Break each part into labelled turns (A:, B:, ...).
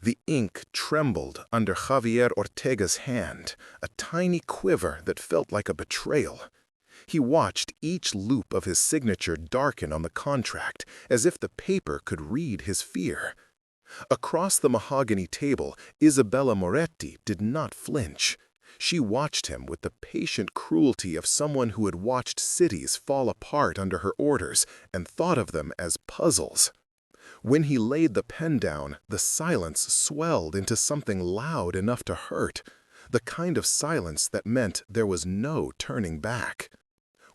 A: The ink trembled under Javier Ortega's hand, a tiny quiver that felt like a betrayal. He watched each loop of his signature darken on the contract, as if the paper could read his fear. Across the mahogany table, Isabella Moretti did not flinch. She watched him with the patient cruelty of someone who had watched cities fall apart under her orders and thought of them as puzzles. When he laid the pen down, the silence swelled into something loud enough to hurt, the kind of silence that meant there was no turning back.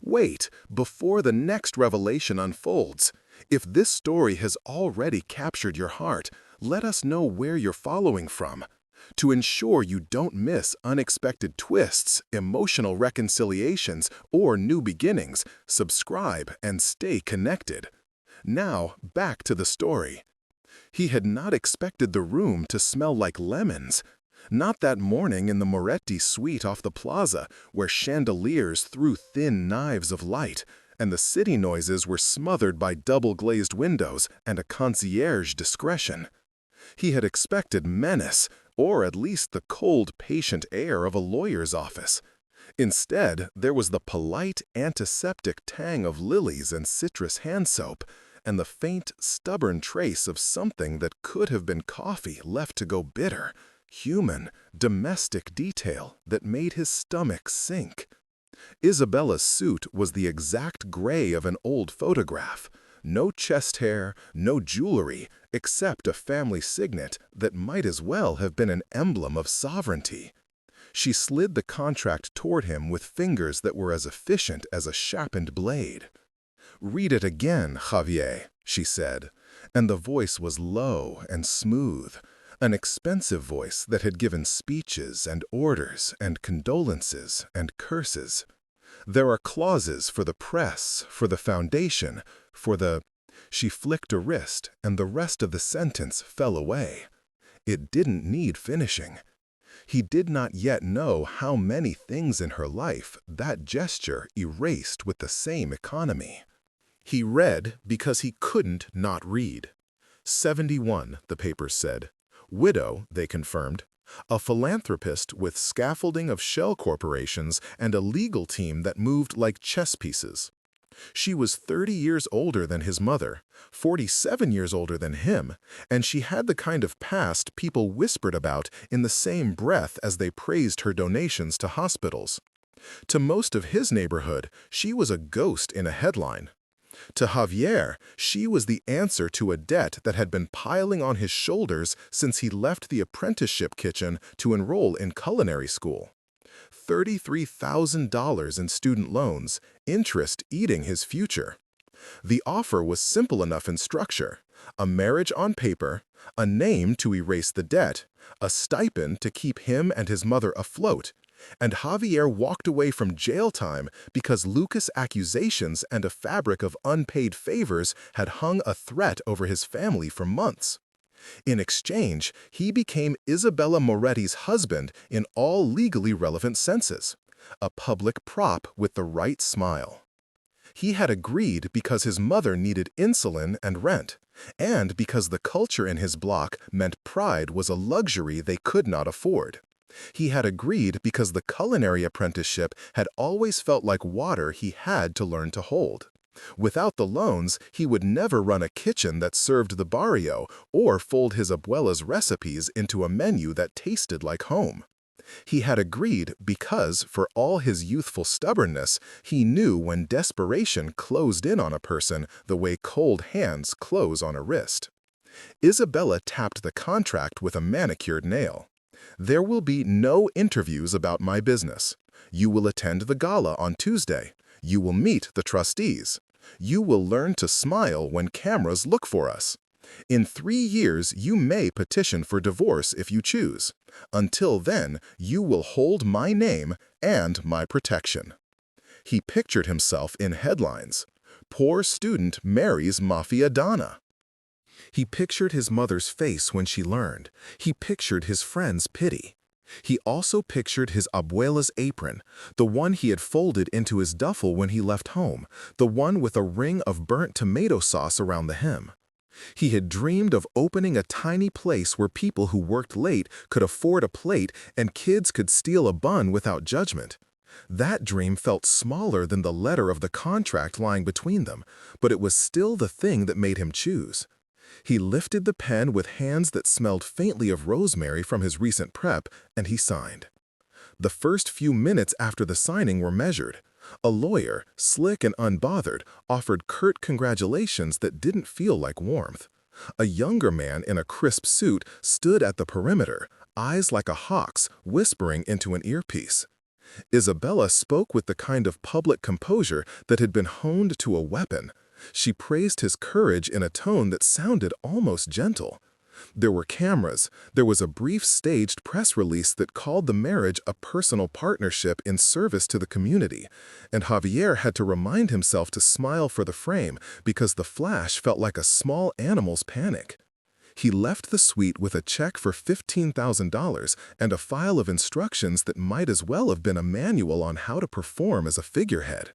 A: Wait, before the next revelation unfolds. If this story has already captured your heart, let us know where you're following from. To ensure you don't miss unexpected twists, emotional reconciliations, or new beginnings, subscribe and stay connected. Now, back to the story. He had not expected the room to smell like lemons. Not that morning in the Moretti suite off the plaza, where chandeliers threw thin knives of light, and the city noises were smothered by double-glazed windows and a concierge discretion. He had expected menace, or at least the cold, patient air of a lawyer's office. Instead, there was the polite, antiseptic tang of lilies and citrus hand soap, and the faint, stubborn trace of something that could have been coffee left to go bitter, human, domestic detail that made his stomach sink. Isabella's suit was the exact gray of an old photograph. No chest hair, no jewelry, except a family signet that might as well have been an emblem of sovereignty. She slid the contract toward him with fingers that were as efficient as a sharpened blade. "Read it again, Javier," she said, and the voice was low and smooth, an expensive voice that had given speeches and orders and condolences and curses. "There are clauses for the press, for the foundation, for the—" She flicked a wrist, and the rest of the sentence fell away. It didn't need finishing. He did not yet know how many things in her life that gesture erased with the same economy. He read because he couldn't not read. 71, the papers said. Widow, they confirmed. A philanthropist with scaffolding of shell corporations and a legal team that moved like chess pieces. She was 30 years older than his mother, 47 years older than him, and she had the kind of past people whispered about in the same breath as they praised her donations to hospitals. To most of his neighborhood, she was a ghost in a headline. To Javier, she was the answer to a debt that had been piling on his shoulders since he left the apprenticeship kitchen to enroll in culinary school. $33,000 in student loans, interest eating his future. The offer was simple enough in structure: a marriage on paper, a name to erase the debt, a stipend to keep him and his mother afloat, and Javier walked away from jail time because Lucas' accusations and a fabric of unpaid favors had hung a threat over his family for months. In exchange, he became Isabella Moretti's husband in all legally relevant senses, a public prop with the right smile. He had agreed because his mother needed insulin and rent, and because the culture in his block meant pride was a luxury they could not afford. He had agreed because the culinary apprenticeship had always felt like water he had to learn to hold. Without the loans, he would never run a kitchen that served the barrio or fold his abuela's recipes into a menu that tasted like home. He had agreed because, for all his youthful stubbornness, he knew when desperation closed in on a person the way cold hands close on a wrist. Isabella tapped the contract with a manicured nail. "There will be no interviews about my business. You will attend the gala on Tuesday. You will meet the trustees. You will learn to smile when cameras look for us. In 3 years, you may petition for divorce if you choose. Until then, you will hold my name and my protection." He pictured himself in headlines. "Poor student marries Mafia Donna." He pictured his mother's face when she learned. He pictured his friend's pity. He also pictured his abuela's apron, the one he had folded into his duffel when he left home, the one with a ring of burnt tomato sauce around the hem. He had dreamed of opening a tiny place where people who worked late could afford a plate and kids could steal a bun without judgment. That dream felt smaller than the letter of the contract lying between them, but it was still the thing that made him choose. He lifted the pen with hands that smelled faintly of rosemary from his recent prep, and he signed. The first few minutes after the signing were measured. A lawyer, slick and unbothered, offered curt congratulations that didn't feel like warmth. A younger man in a crisp suit stood at the perimeter, eyes like a hawk's, whispering into an earpiece. Isabella spoke with the kind of public composure that had been honed to a weapon. She praised his courage in a tone that sounded almost gentle. There were cameras. There was a brief staged press release that called the marriage a personal partnership in service to the community, and Javier had to remind himself to smile for the frame because the flash felt like a small animal's panic. He left the suite with a check for $15,000 and a file of instructions that might as well have been a manual on how to perform as a figurehead.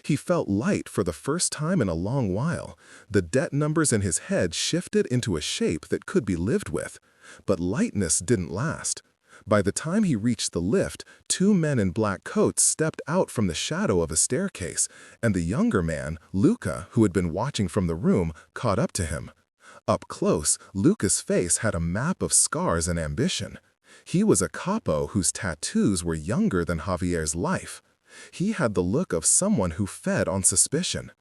A: He felt light for the first time in a long while. The debt numbers in his head shifted into a shape that could be lived with. But lightness didn't last. By the time he reached the lift, two men in black coats stepped out from the shadow of a staircase, and the younger man, Luca, who had been watching from the room, caught up to him. Up close, Luca's face had a map of scars and ambition. He was a capo whose tattoos were younger than Javier's life. He had the look of someone who fed on suspicion.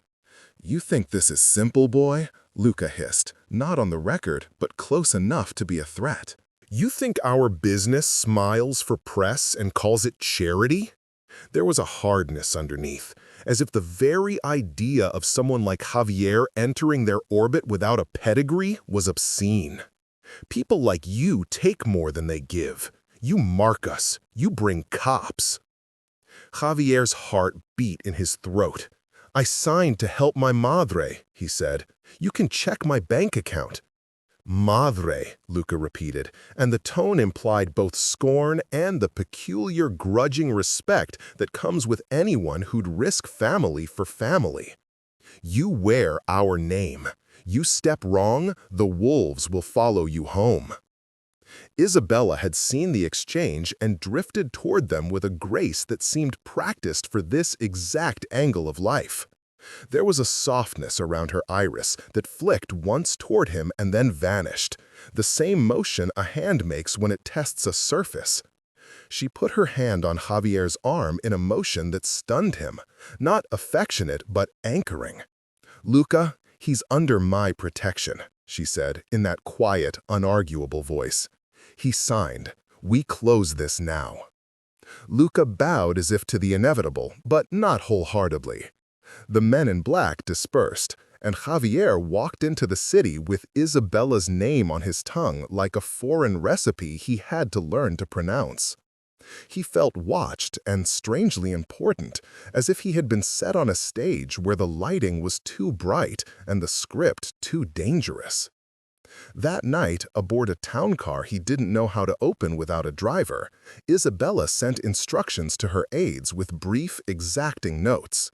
A: "You think this is simple, boy?" Luca hissed, not on the record, but close enough to be a threat.
B: "You think our business smiles for press and calls it charity?" There was a hardness underneath, as if the very idea of someone like Javier entering their orbit without a pedigree was obscene. "People like you take more than they give. You mark us. You bring cops." Javier's heart beat in his throat. "I signed to help my madre," he said. "You can check my bank account." "Madre," Luca repeated, and the tone implied both scorn and the peculiar grudging respect that comes with anyone who'd risk family for family. "You wear our name. You step wrong, the wolves will follow you home." Isabella had seen the exchange and drifted toward them with a grace that seemed practiced for this exact angle of life. There was a softness around her iris that flicked once toward him and then vanished, the same motion a hand makes when it tests a surface. She put her hand on Javier's arm in a motion that stunned him, not affectionate but anchoring. "Luca, he's under my protection," she said in that quiet, unarguable voice. He signed. "We close this now." Luca bowed as if to the inevitable, but not wholeheartedly. The men in black dispersed, and Javier walked into the city with Isabella's name on his tongue like a foreign recipe he had to learn to pronounce. He felt watched and strangely important, as if he had been set on a stage where the lighting was too bright and the script too dangerous. That night, aboard a town car he didn't know how to open without a driver, Isabella sent instructions to her aides with brief, exacting notes.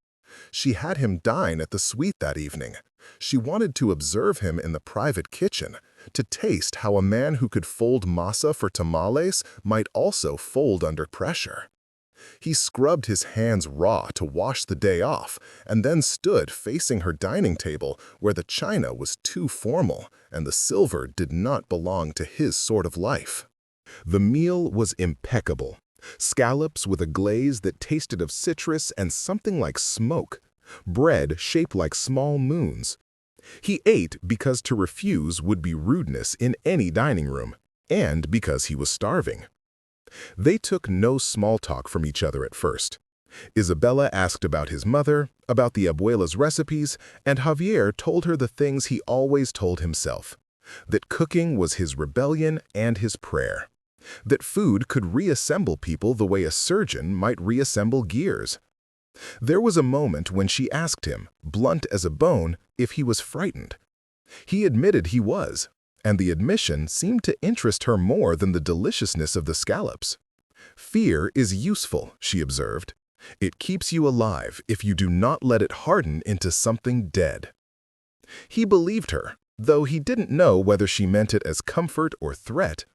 B: She had him dine at the suite that evening. She wanted to observe him in the private kitchen, to taste how a man who could fold masa for tamales might also fold under pressure. He scrubbed his hands raw to wash the day off, and then stood facing her dining table where the china was too formal and the silver did not belong to his sort of life. The meal was impeccable. Scallops with a glaze that tasted of citrus and something like smoke. Bread shaped like small moons. He ate because to refuse would be rudeness in any dining room, and because he was starving. They took no small talk from each other at first. Isabella asked about his mother, about the abuela's recipes, and Javier told her the things he always told himself, that cooking was his rebellion and his prayer, that food could reassemble people the way a surgeon might reassemble gears. There was a moment when she asked him, blunt as a bone, if he was frightened. He admitted he was, and the admission seemed to interest her more than the deliciousness of the scallops. "Fear is useful," she observed. "It keeps you alive if you do not let it harden into something dead." He believed her, though he didn't know whether she meant it as comfort or threat.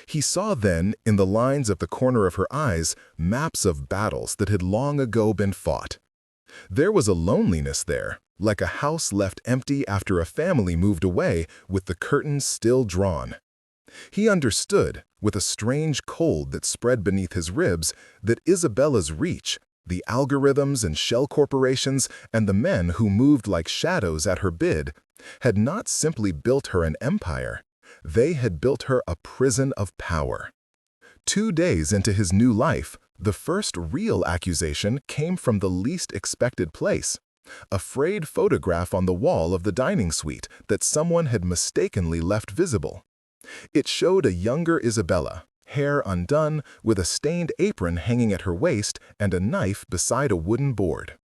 B: He saw then, in the lines of the corner of her eyes, maps of battles that had long ago been fought. There was a loneliness there, like a house left empty after a family moved away with the curtains still drawn. He understood, with a strange cold that spread beneath his ribs, that Isabella's reach, the algorithms and shell corporations and the men who moved like shadows at her bid, had not simply built her an empire. They had built her a prison of power. 2 days into his new life, the first real accusation came from the least expected place. A frayed photograph on the wall of the dining suite that someone had mistakenly left visible. It showed a younger Isabella, hair undone, with a stained apron hanging at her waist and a knife beside a wooden board.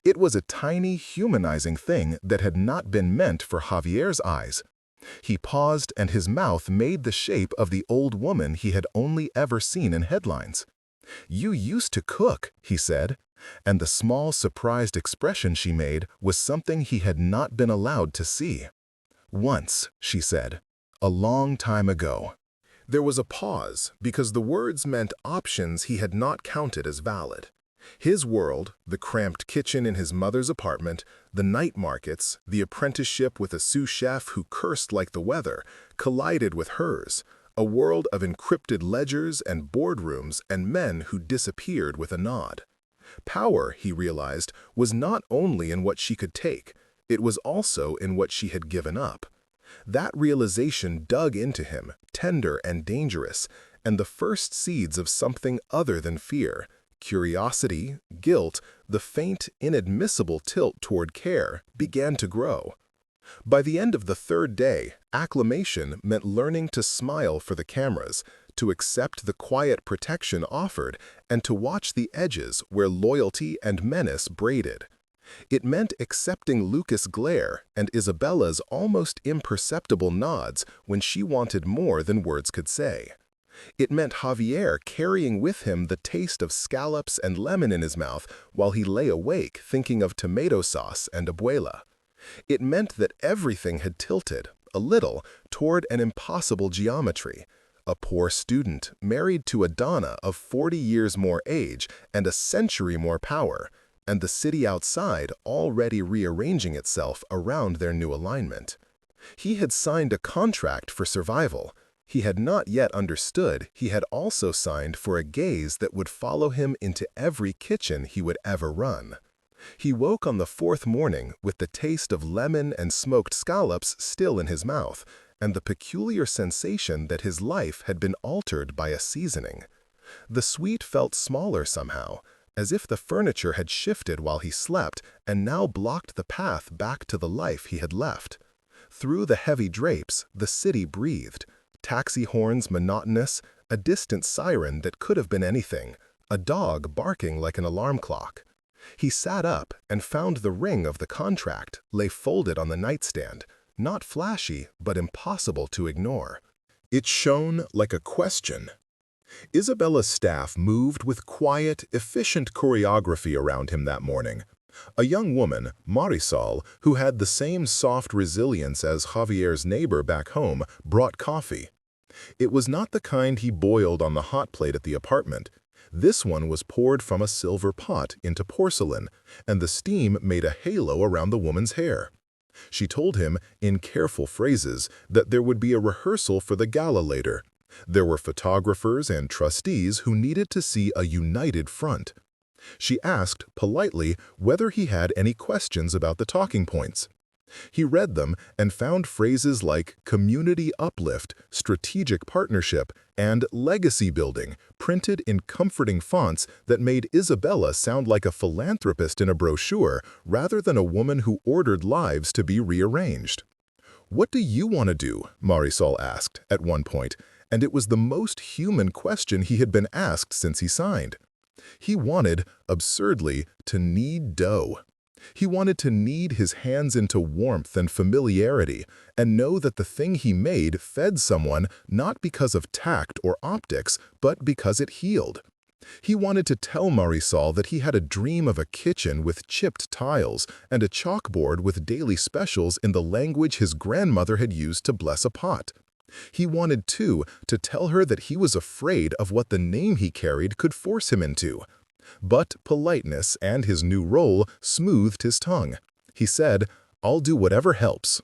B: It was a tiny, humanizing thing that had not been meant for Javier's eyes. He paused, and his mouth made the shape of the old woman he had only ever seen in headlines. "You used to cook," he said, and the small, surprised expression she made was something he had not been allowed to see. "Once," she said, "a long time ago." There was a pause, because the words meant options he had not counted as valid. His world, the cramped kitchen in his mother's apartment, the night markets, the apprenticeship with a sous chef who cursed like the weather, collided with hers, a world of encrypted ledgers and boardrooms and men who disappeared with a nod. Power, he realized, was not only in what she could take, it was also in what she had given up. That realization dug into him, tender and dangerous, and the first seeds of something other than fear, curiosity, guilt, the faint, inadmissible tilt toward care, began to grow. By the end of the 3rd day, acclimation meant learning to smile for the cameras, to accept the quiet protection offered, and to watch the edges where loyalty and menace braided. It meant accepting Lucas' glare and Isabella's almost imperceptible nods when she wanted more than words could say. It meant Javier carrying with him the taste of scallops and lemon in his mouth while he lay awake thinking of tomato sauce and abuela. It meant that everything had tilted, a little, toward an impossible geometry. A poor student married to a Donna of 40 years more age and a century more power, and the city outside already rearranging itself around their new alignment. He had signed a contract for survival. He had not yet understood he had also signed for a gaze that would follow him into every kitchen he would ever run. He woke on the 4th morning with the taste of lemon and smoked scallops still in his mouth, and the peculiar sensation that his life had been altered by a seasoning. The suite felt smaller somehow, as if the furniture had shifted while he slept and now blocked the path back to the life he had left. Through the heavy drapes, the city breathed. Taxi horns monotonous, a distant siren that could have been anything, a dog barking like an alarm clock. He sat up and found the ring of the contract lay folded on the nightstand, not flashy but impossible to ignore. It shone like a question. Isabella's staff moved with quiet, efficient choreography around him that morning. A young woman, Marisol, who had the same soft resilience as Javier's neighbor back home, brought coffee. It was not the kind he boiled on the hot plate at the apartment. This one was poured from a silver pot into porcelain, and the steam made a halo around the woman's hair. She told him, in careful phrases, that there would be a rehearsal for the gala later. There were photographers and trustees who needed to see a united front. She asked, politely, whether he had any questions about the talking points. He read them and found phrases like community uplift, strategic partnership, and legacy building printed in comforting fonts that made Isabella sound like a philanthropist in a brochure rather than a woman who ordered lives to be rearranged. "What do you want to do?" Marisol asked at one point, and it was the most human question he had been asked since he signed. He wanted, absurdly, to knead dough. He wanted to knead his hands into warmth and familiarity and know that the thing he made fed someone not because of tact or optics, but because it healed. He wanted to tell Marisol that he had a dream of a kitchen with chipped tiles and a chalkboard with daily specials in the language his grandmother had used to bless a pot. He wanted, too, to tell her that he was afraid of what the name he carried could force him into. But politeness and his new role smoothed his tongue. He said, "I'll do whatever helps."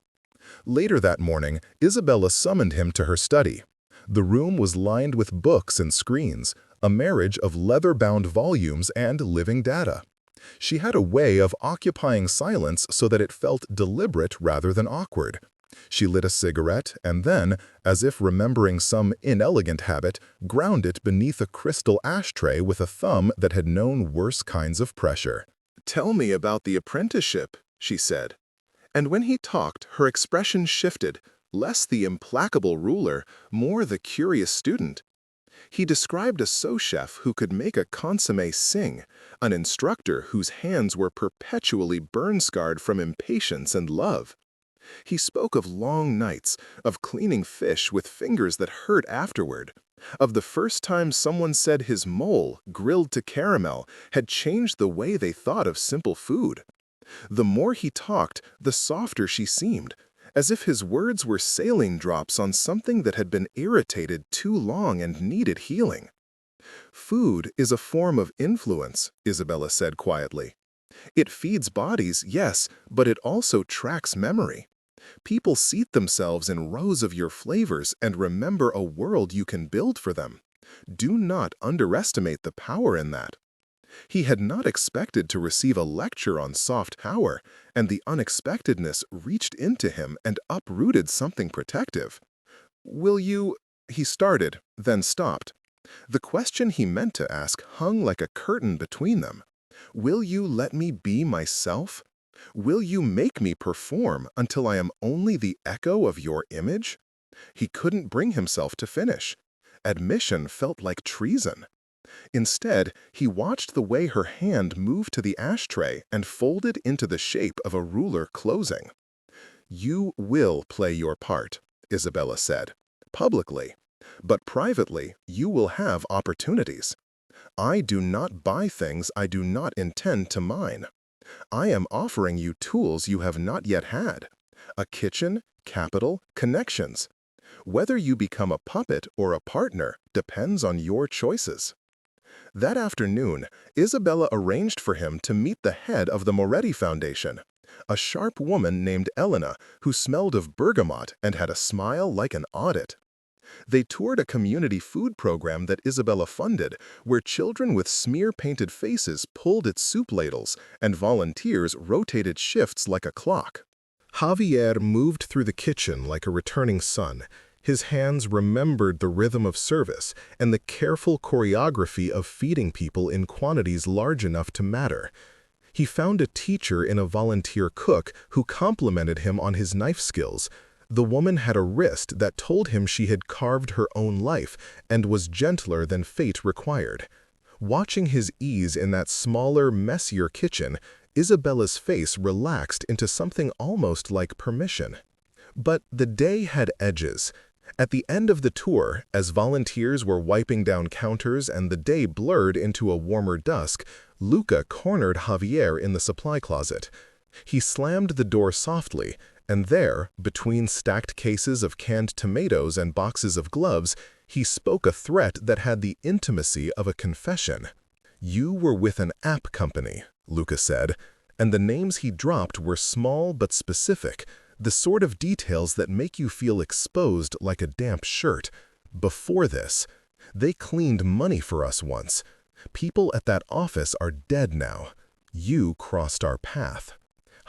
B: Later that morning, Isabella summoned him to her study. The room was lined with books and screens, a marriage of leather-bound volumes and living data. She had a way of occupying silence so that it felt deliberate rather than awkward. She lit a cigarette and then, as if remembering some inelegant habit, ground it beneath a crystal ashtray with a thumb that had known worse kinds of pressure. "Tell me about the apprenticeship," she said. And when he talked, her expression shifted, less the implacable ruler, more the curious student. He described a sous chef who could make a consommé sing, an instructor whose hands were perpetually burn-scarred from impatience and love. He spoke of long nights, of cleaning fish with fingers that hurt afterward, of the first time someone said his mole, grilled to caramel, had changed the way they thought of simple food. The more he talked, the softer she seemed, as if his words were saline drops on something that had been irritated too long and needed healing. "Food is a form of influence," Isabella said quietly. "It feeds bodies, yes, but it also tracks memory. People seat themselves in rows of your flavors and remember a world you can build for them. Do not underestimate the power in that." He had not expected to receive a lecture on soft power, and the unexpectedness reached into him and uprooted something protective. "Will you—" he started, then stopped. The question he meant to ask hung like a curtain between them. "Will you let me be myself? Will you make me perform until I am only the echo of your image?" He couldn't bring himself to finish. Admission felt like treason. Instead, he watched the way her hand moved to the ashtray and folded into the shape of a ruler closing. "You will play your part," Isabella said, "publicly. But privately, you will have opportunities. I do not buy things I do not intend to mine. I am offering you tools you have not yet had. A kitchen, capital, connections. Whether you become a puppet or a partner depends on your choices." That afternoon, Isabella arranged for him to meet the head of the Moretti Foundation, a sharp woman named Elena who smelled of bergamot and had a smile like an audit. They toured a community food program that Isabella funded, where children with smear-painted faces pulled at soup ladles and volunteers rotated shifts like a clock. Javier moved through the kitchen like a returning son. His hands remembered the rhythm of service and the careful choreography of feeding people in quantities large enough to matter. He found a teacher in a volunteer cook who complimented him on his knife skills. The woman had a wrist that told him she had carved her own life and was gentler than fate required. Watching his ease in that smaller, messier kitchen, Isabella's face relaxed into something almost like permission. But the day had edges. At the end of the tour, as volunteers were wiping down counters and the day blurred into a warmer dusk, Luca cornered Javier in the supply closet. He slammed the door softly, and there, between stacked cases of canned tomatoes and boxes of gloves, he spoke a threat that had the intimacy of a confession. "You were with an app company," Luca said, and the names he dropped were small but specific, the sort of details that make you feel exposed like a damp shirt. "Before this, they cleaned money for us once. People at that office are dead now. You crossed our path."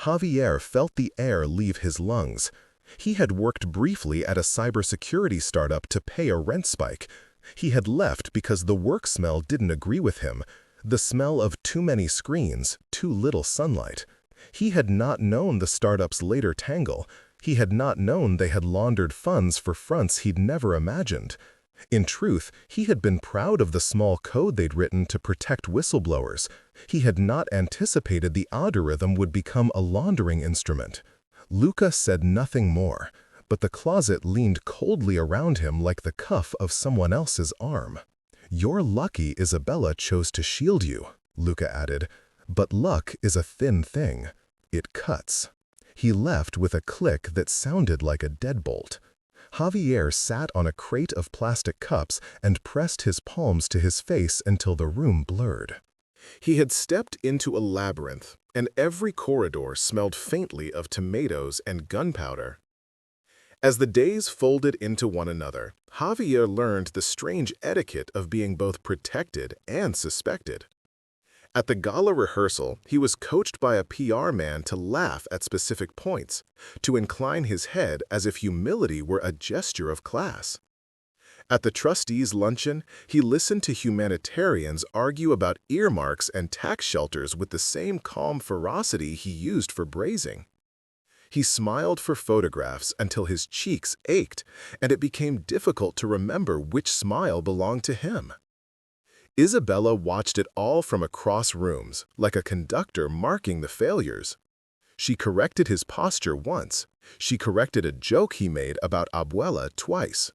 B: Javier felt the air leave his lungs. He had worked briefly at a cybersecurity startup to pay a rent spike. He had left because the work smell didn't agree with him, the smell of too many screens, too little sunlight. He had not known the startup's later tangle. He had not known they had laundered funds for fronts he'd never imagined. In truth, he had been proud of the small code they'd written to protect whistleblowers. He had not anticipated the algorithm would become a laundering instrument. Luca said nothing more, but the closet leaned coldly around him like the cuff of someone else's arm. "You're lucky Isabella chose to shield you," Luca added. "But luck is a thin thing. It cuts." He left with a click that sounded like a deadbolt. Javier sat on a crate of plastic cups and pressed his palms to his face until the room blurred. He had stepped into a labyrinth, and every corridor smelled faintly of tomatoes and gunpowder. As the days folded into one another, Javier learned the strange etiquette of being both protected and suspected. At the gala rehearsal, he was coached by a PR man to laugh at specific points, to incline his head as if humility were a gesture of class. At the trustees' luncheon, he listened to humanitarians argue about earmarks and tax shelters with the same calm ferocity he used for brazing. He smiled for photographs until his cheeks ached, and it became difficult to remember which smile belonged to him. Isabella watched it all from across rooms, like a conductor marking the failures. She corrected his posture once. She corrected a joke he made about Abuela twice.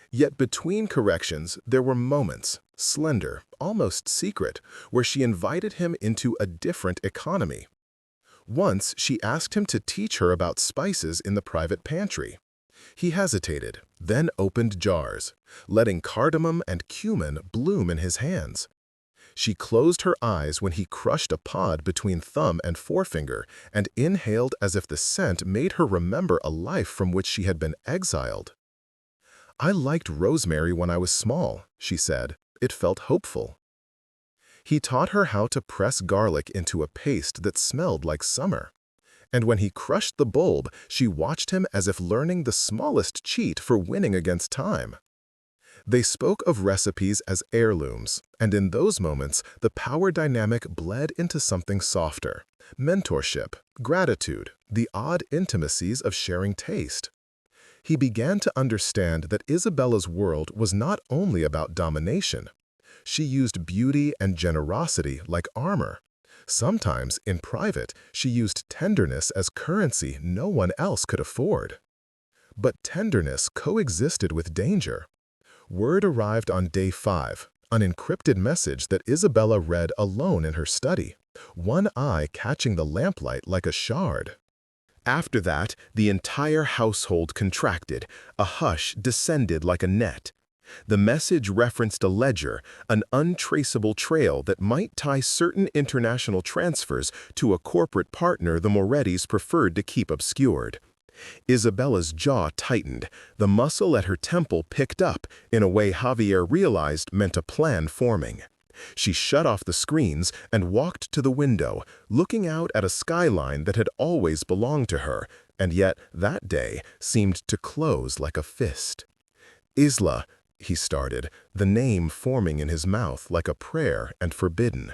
B: Yet between corrections, there were moments, slender, almost secret, where she invited him into a different economy. Once, she asked him to teach her about spices in the private pantry. He hesitated, then opened jars, letting cardamom and cumin bloom in his hands. She closed her eyes when he crushed a pod between thumb and forefinger and inhaled as if the scent made her remember a life from which she had been exiled. "I liked rosemary when I was small," she said. "It felt hopeful." He taught her how to press garlic into a paste that smelled like summer. And when he crushed the bulb, she watched him as if learning the smallest cheat for winning against time. They spoke of recipes as heirlooms, and in those moments, the power dynamic bled into something softer: mentorship, gratitude, the odd intimacies of sharing taste. He began to understand that Isabella's world was not only about domination. She used beauty and generosity like armor. Sometimes, in private, she used tenderness as currency no one else could afford. But tenderness coexisted with danger. Word arrived on day 5, an encrypted message that Isabella read alone in her study, one eye catching the lamplight like a shard. After that, the entire household contracted. A hush descended like a net. The message referenced a ledger, an untraceable trail that might tie certain international transfers to a corporate partner the Morettis preferred to keep obscured. Isabella's jaw tightened. The muscle at her temple picked up in a way Javier realized meant a plan forming. She shut off the screens and walked to the window, looking out at a skyline that had always belonged to her, and yet that day seemed to close like a fist. "Isla," he started, the name forming in his mouth like a prayer and forbidden.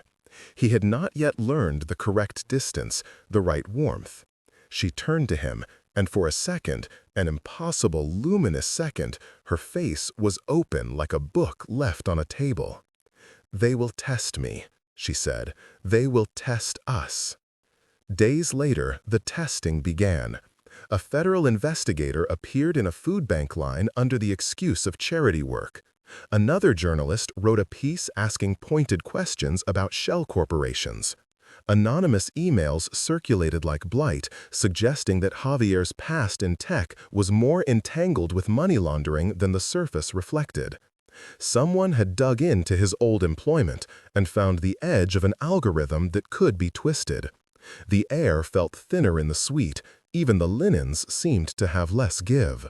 B: He had not yet learned the correct distance, the right warmth. She turned to him, and for a second, an impossible, luminous second, her face was open like a book left on a table. "They will test me," she said. "They will test us." Days later, the testing began. A federal investigator appeared in a food bank line under the excuse of charity work. Another journalist wrote a piece asking pointed questions about shell corporations. Anonymous emails circulated like blight, suggesting that Javier's past in tech was more entangled with money laundering than the surface reflected. Someone had dug into his old employment and found the edge of an algorithm that could be twisted. The air felt thinner in the suite. Even the linens seemed to have less give.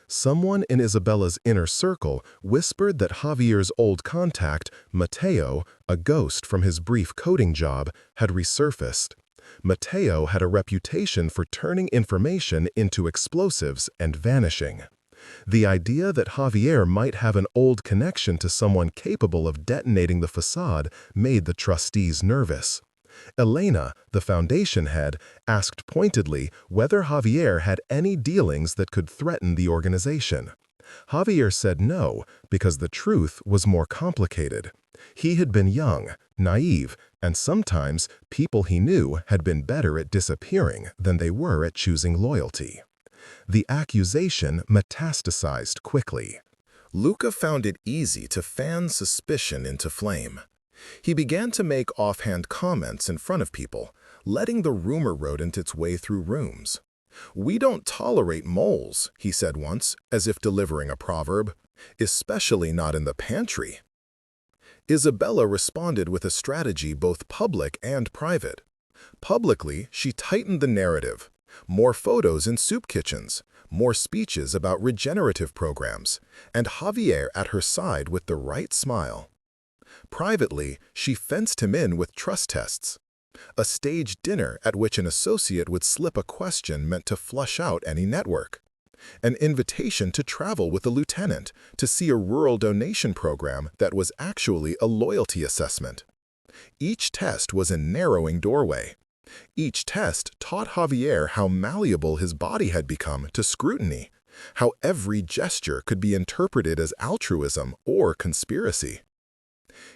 B: Someone in Isabella's inner circle whispered that Javier's old contact, Mateo, a ghost from his brief coding job, had resurfaced. Mateo had a reputation for turning information into explosives and vanishing. The idea that Javier might have an old connection to someone capable of detonating the facade made the trustees nervous. Elena, the foundation head, asked pointedly whether Javier had any dealings that could threaten the organization. Javier said no, because the truth was more complicated. He had been young, naive, and sometimes people he knew had been better at disappearing than they were at choosing loyalty. The accusation metastasized quickly. Luca found it easy to fan suspicion into flame. He began to make offhand comments in front of people, letting the rumor rodent its way through rooms. "We don't tolerate moles," he said once, as if delivering a proverb, "especially not in the pantry." Isabella responded with a strategy both public and private. Publicly, she tightened the narrative. More photos in soup kitchens, more speeches about regenerative programs, and Javier at her side with the right smile. Privately, she fenced him in with trust tests. A staged dinner at which an associate would slip a question meant to flush out any network. An invitation to travel with a lieutenant to see a rural donation program that was actually a loyalty assessment. Each test was a narrowing doorway. Each test taught Javier how malleable his body had become to scrutiny, how every gesture could be interpreted as altruism or conspiracy.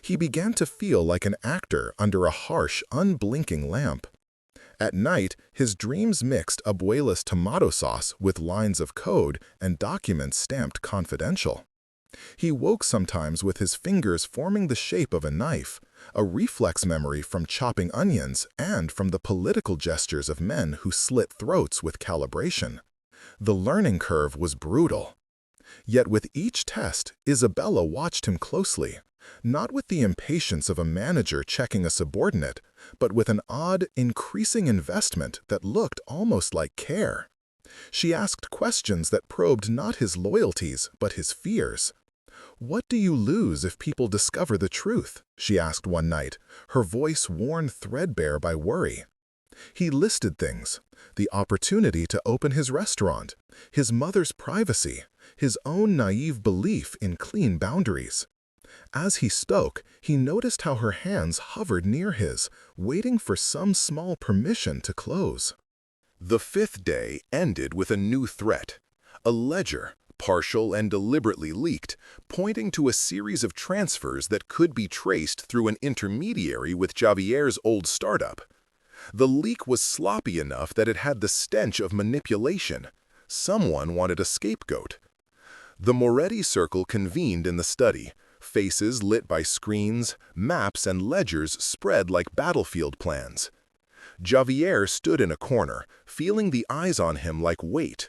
B: He began to feel like an actor under a harsh, unblinking lamp. At night, his dreams mixed abuela's tomato sauce with lines of code and documents stamped confidential. He woke sometimes with his fingers forming the shape of a knife, a reflex memory from chopping onions and from the political gestures of men who slit throats with calibration. The learning curve was brutal. Yet with each test, Isabella watched him closely, not with the impatience of a manager checking a subordinate, but with an odd, increasing investment that looked almost like care. She asked questions that probed not his loyalties, but his fears. "What do you lose if people discover the truth?" she asked one night, her voice worn threadbare by worry. He listed things: the opportunity to open his restaurant, his mother's privacy, his own naive belief in clean boundaries. As he spoke, he noticed how her hands hovered near his, waiting for some small permission to close. The fifth day ended with a new threat, a ledger, partial and deliberately leaked, pointing to a series of transfers that could be traced through an intermediary with Javier's old startup. The leak was sloppy enough that it had the stench of manipulation. Someone wanted a scapegoat. The Moretti circle convened in the study, faces lit by screens, maps and ledgers spread like battlefield plans. Javier stood in a corner, feeling the eyes on him like weight.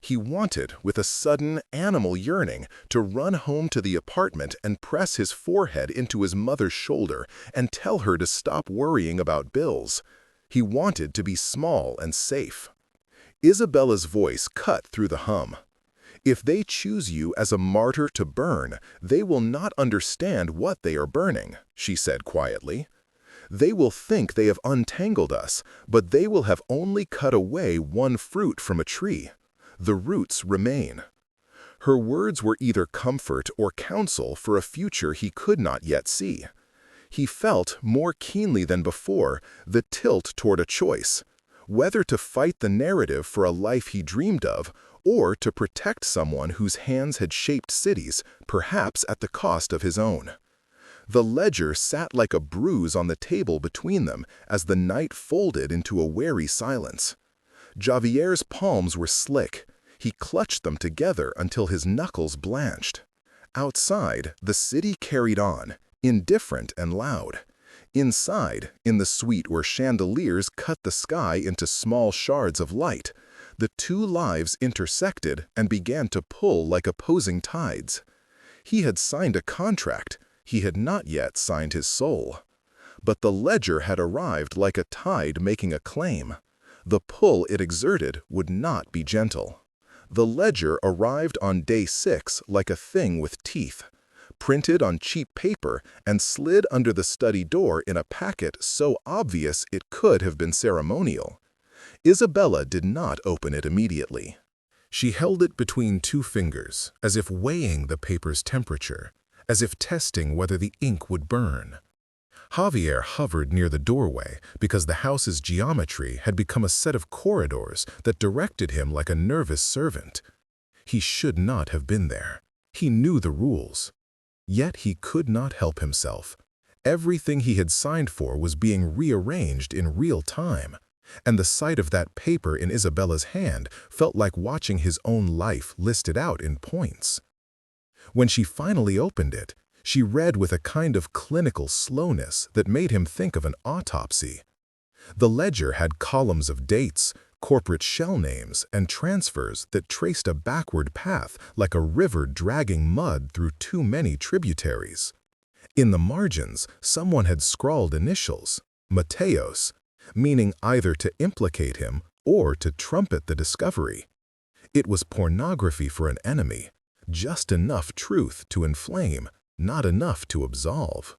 B: He wanted, with a sudden, animal yearning, to run home to the apartment and press his forehead into his mother's shoulder and tell her to stop worrying about bills. He wanted to be small and safe. Isabella's voice cut through the hum. "If they choose you as a martyr to burn, they will not understand what they are burning," she said quietly. "They will think they have untangled us, but they will have only cut away one fruit from a tree. The roots remain." Her words were either comfort or counsel for a future he could not yet see. He felt, more keenly than before, the tilt toward a choice, whether to fight the narrative for a life he dreamed of, or to protect someone whose hands had shaped cities, perhaps at the cost of his own. The ledger sat like a bruise on the table between them as the night folded into a wary silence. Javier's palms were slick. He clutched them together until his knuckles blanched. Outside, the city carried on, indifferent and loud. Inside, in the suite where chandeliers cut the sky into small shards of light, the two lives intersected and began to pull like opposing tides. He had signed a contract. He had not yet signed his soul. But the ledger had arrived like a tide making a claim. The pull it exerted would not be gentle. The ledger arrived on day 6 like a thing with teeth, printed on cheap paper and slid under the study door in a packet so obvious it could have been ceremonial. Isabella did not open it immediately. She held it between 2 fingers, as if weighing the paper's temperature, as if testing whether the ink would burn. Javier hovered near the doorway because the house's geometry had become a set of corridors that directed him like a nervous servant. He should not have been there. He knew the rules. Yet he could not help himself. Everything he had signed for was being rearranged in real time, and the sight of that paper in Isabella's hand felt like watching his own life listed out in points. When she finally opened it, she read with a kind of clinical slowness that made him think of an autopsy. The ledger had columns of dates, corporate shell names, and transfers that traced a backward path like a river dragging mud through too many tributaries. In the margins, someone had scrawled initials, Mateos, meaning either to implicate him or to trumpet the discovery. It was pornography for an enemy, just enough truth to inflame, not enough to absolve.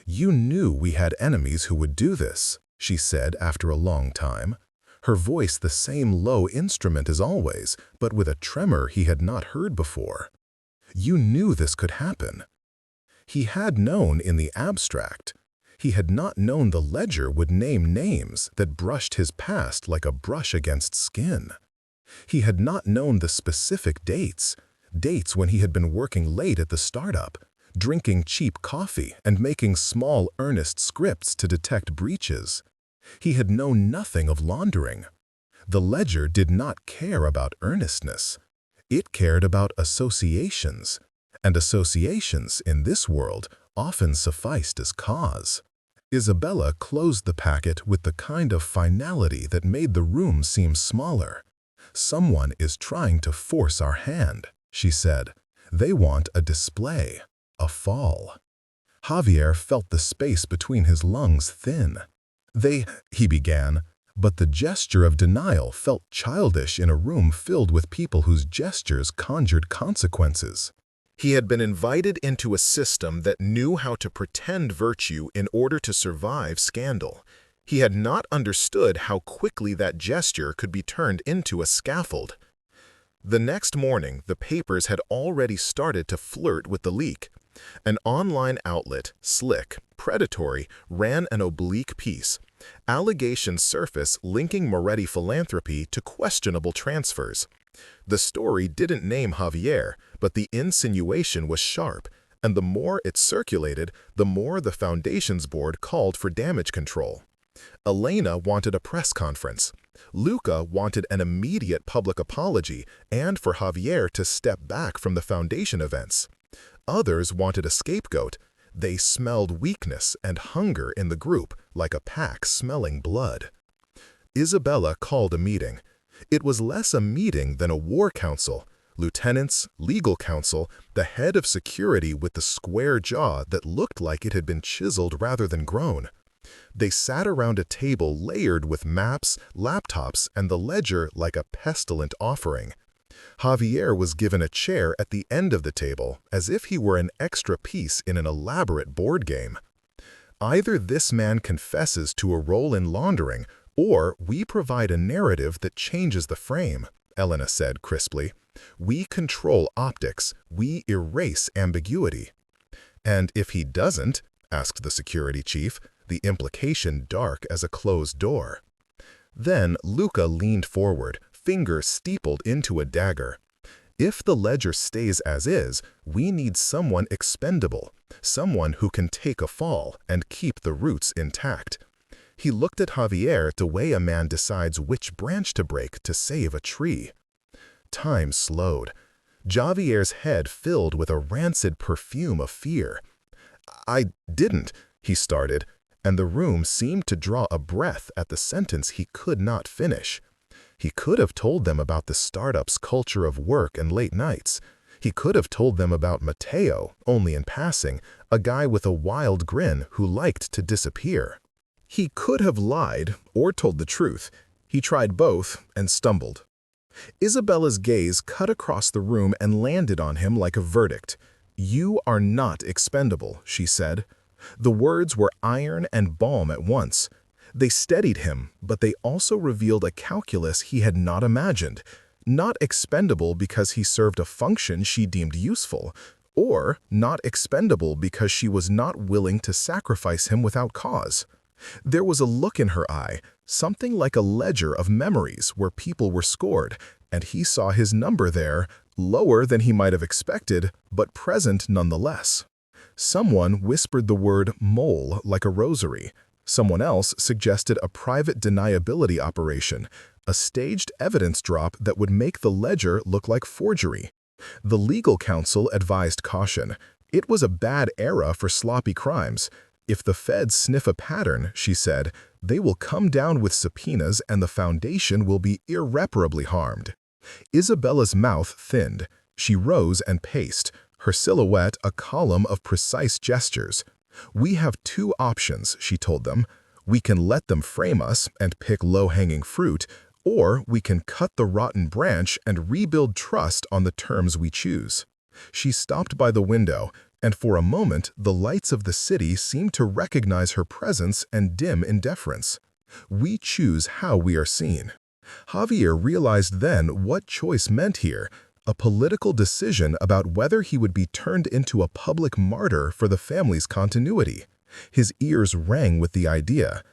B: "You knew we had enemies who would do this," she said after a long time, her voice the same low instrument as always, but with a tremor he had not heard before. "You knew this could happen." He had known in the abstract. He had not known the ledger would name names that brushed his past like a brush against skin. He had not known the specific dates when he had been working late at the startup, drinking cheap coffee and making small, earnest scripts to detect breaches. He had known nothing of laundering. The ledger did not care about earnestness. It cared about associations, and associations in this world often sufficed as cause. Isabella closed the packet with the kind of finality that made the room seem smaller. "Someone is trying to force our hand," she said. "They want a display, a fall." Javier felt the space between his lungs thin. He began, but the gesture of denial felt childish in a room filled with people whose gestures conjured consequences. He had been invited into a system that knew how to pretend virtue in order to survive scandal. He had not understood how quickly that gesture could be turned into a scaffold. The next morning, the papers had already started to flirt with the leak. An online outlet, slick, predatory, ran an oblique piece. Allegations surface linking Moretti philanthropy to questionable transfers. The story didn't name Javier, but the insinuation was sharp, and the more it circulated, the more the Foundation's board called for damage control. Elena wanted a press conference. Luca wanted an immediate public apology and for Javier to step back from the Foundation events. Others wanted a scapegoat. They smelled weakness and hunger in the group, like a pack smelling blood. Isabella called a meeting. It was less a meeting than a war council. Lieutenants, legal counsel, the head of security with the square jaw that looked like it had been chiseled rather than grown. They sat around a table layered with maps, laptops, and the ledger like a pestilent offering. Javier was given a chair at the end of the table, as if he were an extra piece in an elaborate board game. "Either this man confesses to a role in laundering, or we provide a narrative that changes the frame," Elena said crisply. "We control optics. We erase ambiguity." "And if he doesn't?" asked the security chief, the implication dark as a closed door. Then Luca leaned forward, finger steepled into a dagger. "If the ledger stays as is, we need someone expendable, someone who can take a fall and keep the roots intact." He looked at Javier the way a man decides which branch to break to save a tree. Time slowed. Javier's head filled with a rancid perfume of fear. "I didn't," he started, and the room seemed to draw a breath at the sentence he could not finish. He could have told them about the startup's culture of work and late nights. He could have told them about Mateo, only in passing, a guy with a wild grin who liked to disappear. He could have lied or told the truth. He tried both and stumbled. Isabella's gaze cut across the room and landed on him like a verdict. "You are not expendable," she said. The words were iron and balm at once. They steadied him, but they also revealed a calculus he had not imagined. Not expendable because he served a function she deemed useful, or not expendable because she was not willing to sacrifice him without cause. There was a look in her eye, something like a ledger of memories where people were scored, and he saw his number there, lower than he might have expected, but present nonetheless. Someone whispered the word mole like a rosary. Someone else suggested a private deniability operation, a staged evidence drop that would make the ledger look like forgery. The legal counsel advised caution. It was a bad era for sloppy crimes. If the feds sniff a pattern, she said, they will come down with subpoenas and the foundation will be irreparably harmed. Isabella's mouth thinned. She rose and paced, her silhouette a column of precise gestures. "We have two options," she told them. "We can let them frame us and pick low-hanging fruit, or we can cut the rotten branch and rebuild trust on the terms we choose." She stopped by the window, and for a moment the lights of the city seemed to recognize her presence and dim in deference. "We choose how we are seen." Javier realized then what choice meant here, a political decision about whether he would be turned into a public martyr for the family's continuity. His ears rang with the idea.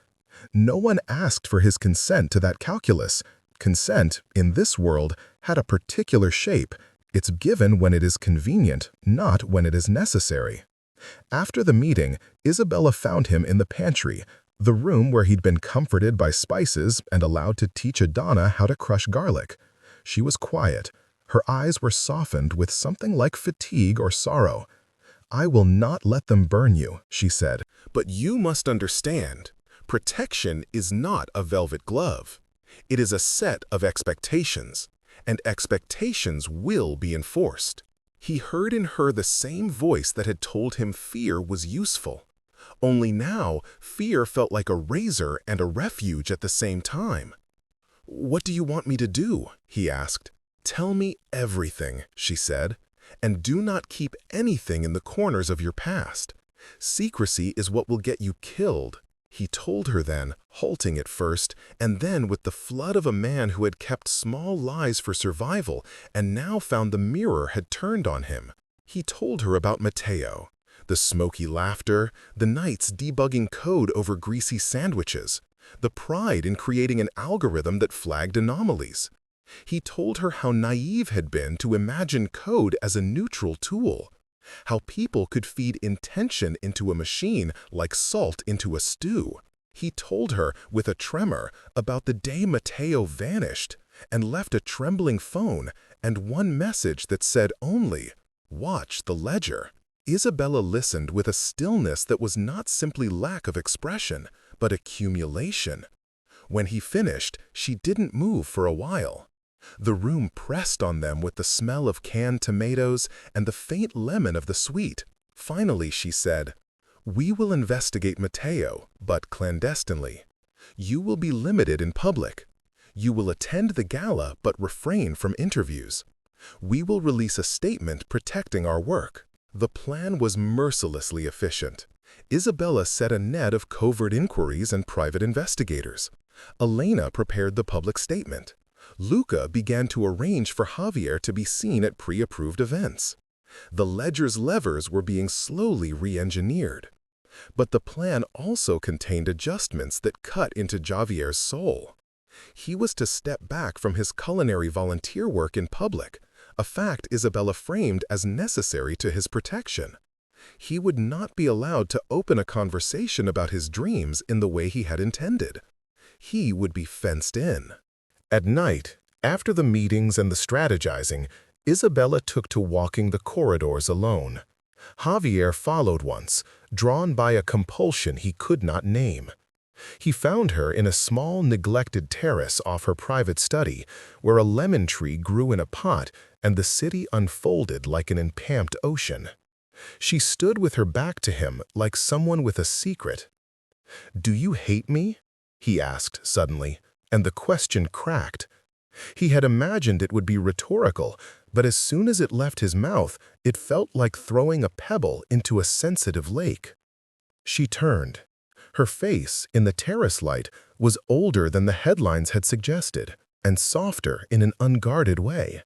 B: No one asked for his consent to that calculus. Consent, in this world, had a particular shape. It's given when it is convenient, not when it is necessary. After the meeting, Isabella found him in the pantry, the room where he'd been comforted by spices and allowed to teach Donna how to crush garlic. She was quiet. Her eyes were softened with something like fatigue or sorrow. "I will not let them burn you," she said. "But you must understand, protection is not a velvet glove. It is a set of expectations, and expectations will be enforced." He heard in her the same voice that had told him fear was useful. Only now, fear felt like a razor and a refuge at the same time. "What do you want me to do?" he asked. "Tell me everything," she said, "and do not keep anything in the corners of your past. Secrecy is what will get you killed." He told her then, halting at first, and then with the flood of a man who had kept small lies for survival and now found the mirror had turned on him. He told her about Mateo, the smoky laughter, the nights debugging code over greasy sandwiches, the pride in creating an algorithm that flagged anomalies. He told her how naive had been to imagine code as a neutral tool, how people could feed intention into a machine like salt into a stew. He told her, with a tremor, about the day Mateo vanished and left a trembling phone and one message that said only, "Watch the ledger." Isabella listened with a stillness that was not simply lack of expression, but accumulation. When he finished, she didn't move for a while. The room pressed on them with the smell of canned tomatoes and the faint lemon of the sweet. Finally, she said, "We will investigate Mateo, but clandestinely. You will be limited in public. You will attend the gala, but refrain from interviews. We will release a statement protecting our work." The plan was mercilessly efficient. Isabella set a net of covert inquiries and private investigators. Elena prepared the public statement. Luca began to arrange for Javier to be seen at pre-approved events. The ledger's levers were being slowly re-engineered. But the plan also contained adjustments that cut into Javier's soul. He was to step back from his culinary volunteer work in public, a fact Isabella framed as necessary to his protection. He would not be allowed to open a conversation about his dreams in the way he had intended. He would be fenced in. At night, after the meetings and the strategizing, Isabella took to walking the corridors alone. Javier followed once, drawn by a compulsion he could not name. He found her in a small, neglected terrace off her private study, where a lemon tree grew in a pot and the city unfolded like an empamped ocean. She stood with her back to him like someone with a secret. "Do you hate me?" he asked suddenly, and the question cracked. He had imagined it would be rhetorical, but as soon as it left his mouth, it felt like throwing a pebble into a sensitive lake. She turned. Her face, in the terrace light, was older than the headlines had suggested, and softer in an unguarded way.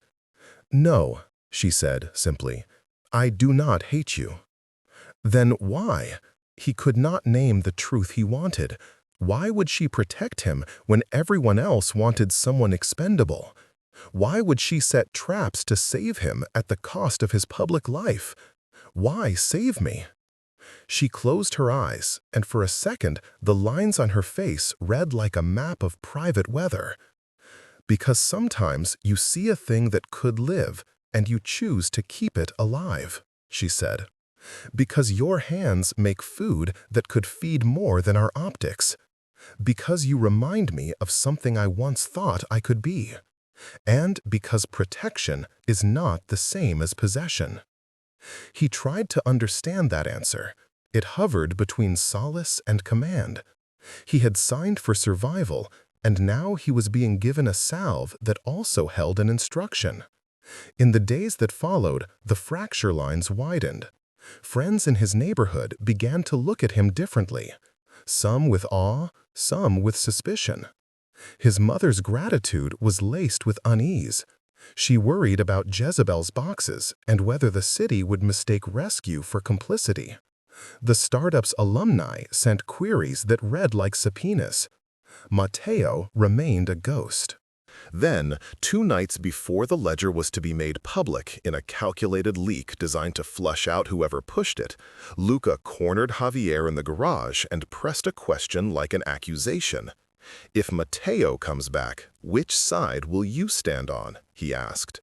B: "No," she said simply, "I do not hate you." Then why? He could not name the truth he wanted. Why would she protect him when everyone else wanted someone expendable? Why would she set traps to save him at the cost of his public life? Why save me? She closed her eyes, and for a second the lines on her face read like a map of private weather. Because sometimes you see a thing that could live, and you choose to keep it alive," she said. "Because your hands make food that could feed more than our optics. Because you remind me of something I once thought I could be. And because protection is not the same as possession." He tried to understand that answer. It hovered between solace and command. He had signed for survival, and now he was being given a salve that also held an instruction. In the days that followed, the fracture lines widened. Friends in his neighborhood began to look at him differently, some with awe, some with suspicion. His mother's gratitude was laced with unease. She worried about Jezebel's boxes and whether the city would mistake rescue for complicity. The startup's alumni sent queries that read like subpoenas. Mateo remained a ghost.
A: Then, 2 nights before the ledger was to be made public in a calculated leak designed to flush out whoever pushed it, Luca cornered Javier in the garage and pressed a question like an accusation. "If Mateo comes back, which side will you stand on?" he asked.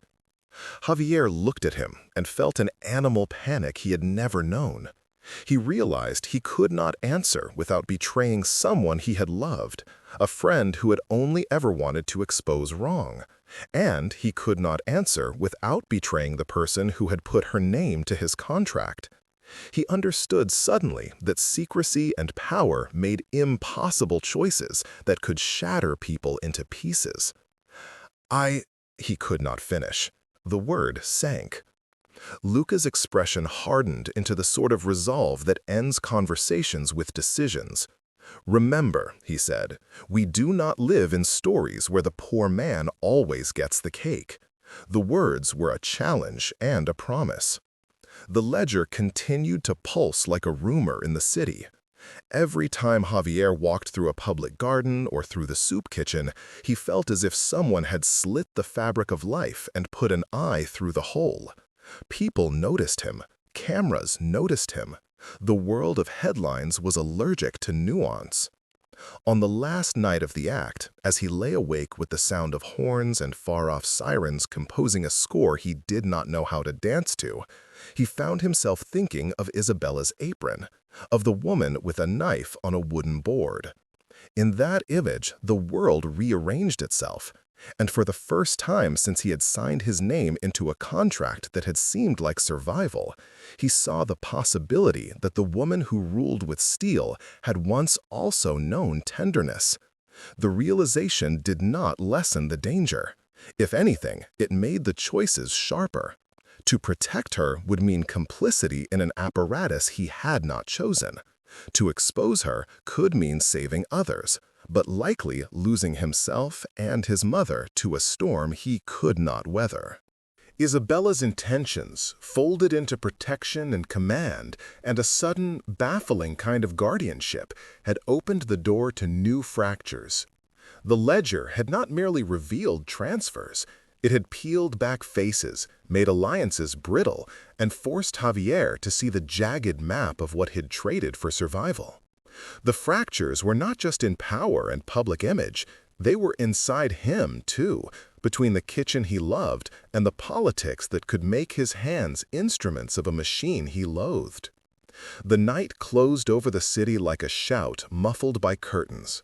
A: Javier looked at him and felt an animal panic he had never known. He realized he could not answer without betraying someone he had loved, a friend who had only ever wanted to expose wrong. And he could not answer without betraying the person who had put her name to his contract. He understood suddenly that secrecy and power made impossible choices that could shatter people into pieces. He could not finish. The word sank. Luca's expression hardened into the sort of resolve that ends conversations with decisions. "Remember," he said, "we do not live in stories where the poor man always gets the cake." The words were a challenge and a promise. The ledger continued to pulse like a rumor in the city. Every time Javier walked through a public garden or through the soup kitchen, he felt as if someone had slit the fabric of life and put an eye through the hole. People noticed him. Cameras noticed him. The world of headlines was allergic to nuance. On the last night of the act, as he lay awake with the sound of horns and far-off sirens composing a score he did not know how to dance to, he found himself thinking of Isabella's apron, of the woman with a knife on a wooden board. In that image, the world rearranged itself, and for the first time since he had signed his name into a contract that had seemed like survival, he saw the possibility that the woman who ruled with steel had once also known tenderness. The realization did not lessen the danger. If anything, it made the choices sharper. To protect her would mean complicity in an apparatus he had not chosen. To expose her could mean saving others, but likely losing himself and his mother to a storm he could not weather. Isabella's intentions, folded into protection and command, and a sudden, baffling kind of guardianship, had opened the door to new fractures. The ledger had not merely revealed transfers, it had peeled back faces, made alliances brittle, and forced Javier to see the jagged map of what he'd traded for survival. The fractures were not just in power and public image, they were inside him, too, between the kitchen he loved and the politics that could make his hands instruments of a machine he loathed. The night closed over the city like a shout muffled by curtains.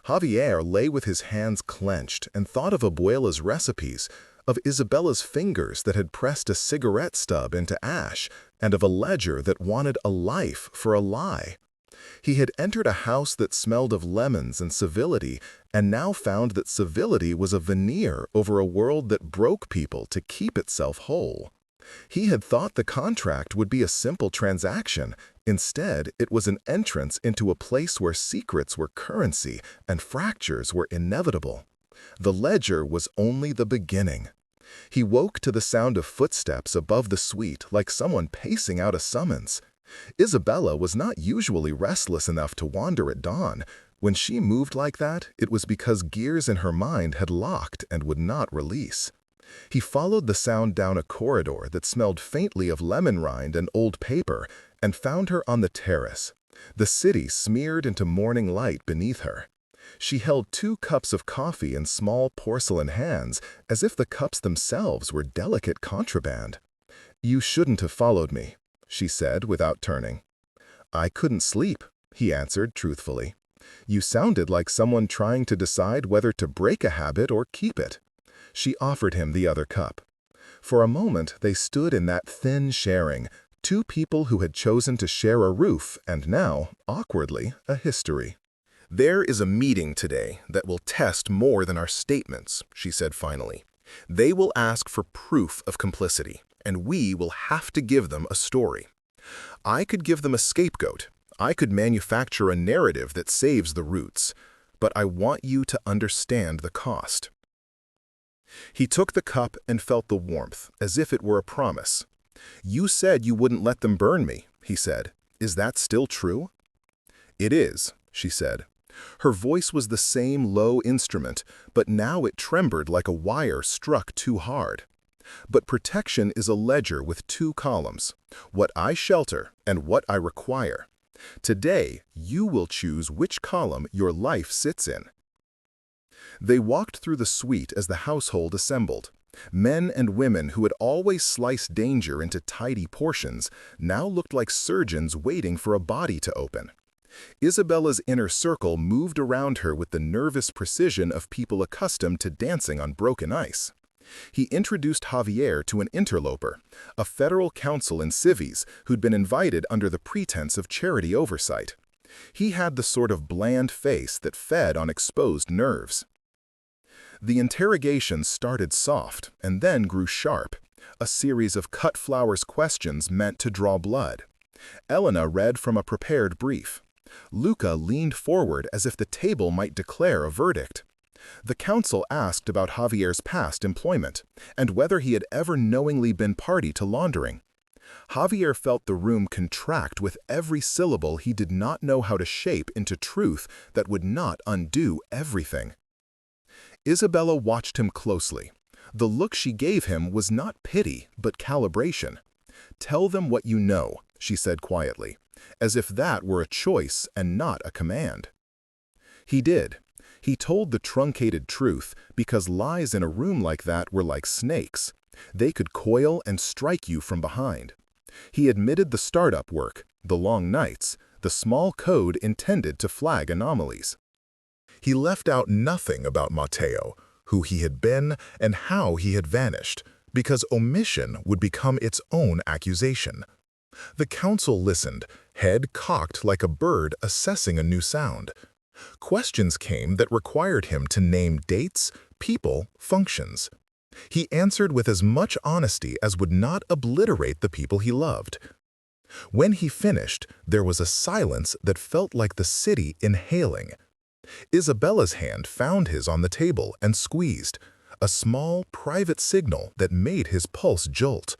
A: Javier lay with his hands clenched and thought of Abuela's recipes, of Isabella's fingers that had pressed a cigarette stub into ash, and of a ledger that wanted a life for a lie. He had entered a house that smelled of lemons and civility, and now found that civility was a veneer over a world that broke people to keep itself whole. He had thought the contract would be a simple transaction. Instead, it was an entrance into a place where secrets were currency and fractures were inevitable. The ledger was only the beginning. He woke to the sound of footsteps above the suite like someone pacing out a summons. Isabella was not usually restless enough to wander at dawn. When she moved like that, it was because gears in her mind had locked and would not release. He followed the sound down a corridor that smelled faintly of lemon rind and old paper and found her on the terrace, the city smeared into morning light beneath her.
B: She held 2 cups of coffee in small porcelain hands, as if the cups themselves were delicate contraband. "You shouldn't have followed me," she said without turning. "I couldn't sleep," he answered truthfully. "You sounded like someone trying to decide whether to break a habit or keep it." She offered him the other cup. For a moment they stood in that thin sharing, 2 people who had chosen to share a roof and now, awkwardly, a history. "There is a meeting today that will test more than our statements," she said finally. "They will ask for proof of complicity, and we will have to give them a story. I could give them a scapegoat. I could manufacture a narrative that saves the roots. But I want you to understand the cost." He took the cup and felt the warmth, as if it were a promise. "You said you wouldn't let them burn me," he said. "Is that still true?" "It is," she said. Her voice was the same low instrument, but now it trembled like a wire struck too hard. "But protection is a ledger with 2 columns, what I shelter and what I require. Today, you will choose which column your life sits in." They walked through the suite as the household assembled. Men and women who had always sliced danger into tidy portions now looked like surgeons waiting for a body to open. Isabella's inner circle moved around her with the nervous precision of people accustomed to dancing on broken ice. He introduced Javier to an interloper, a federal counsel in civies who'd been invited under the pretense of charity oversight. He had the sort of bland face that fed on exposed nerves. The interrogation started soft and then grew sharp, a series of cut-flowers questions meant to draw blood. Elena read from a prepared brief. Luca leaned forward as if the table might declare a verdict. The counsel asked about Javier's past employment and whether he had ever knowingly been party to laundering. Javier felt the room contract with every syllable he did not know how to shape into truth that would not undo everything. Isabella watched him closely. The look she gave him was not pity, but calibration. "Tell them what you know," she said quietly, as if that were a choice and not a command. He did. He told the truncated truth because lies in a room like that were like snakes. They could coil and strike you from behind. He admitted the startup work, the long nights, the small code intended to flag anomalies. He left out nothing about Mateo, who he had been and how he had vanished, because omission would become its own accusation. The counsel listened, head cocked like a bird assessing a new sound. Questions came that required him to name dates, people, functions. He answered with as much honesty as would not obliterate the people he loved. When he finished, there was a silence that felt like the city inhaling. Isabella's hand found his on the table and squeezed, a small, private signal that made his pulse jolt.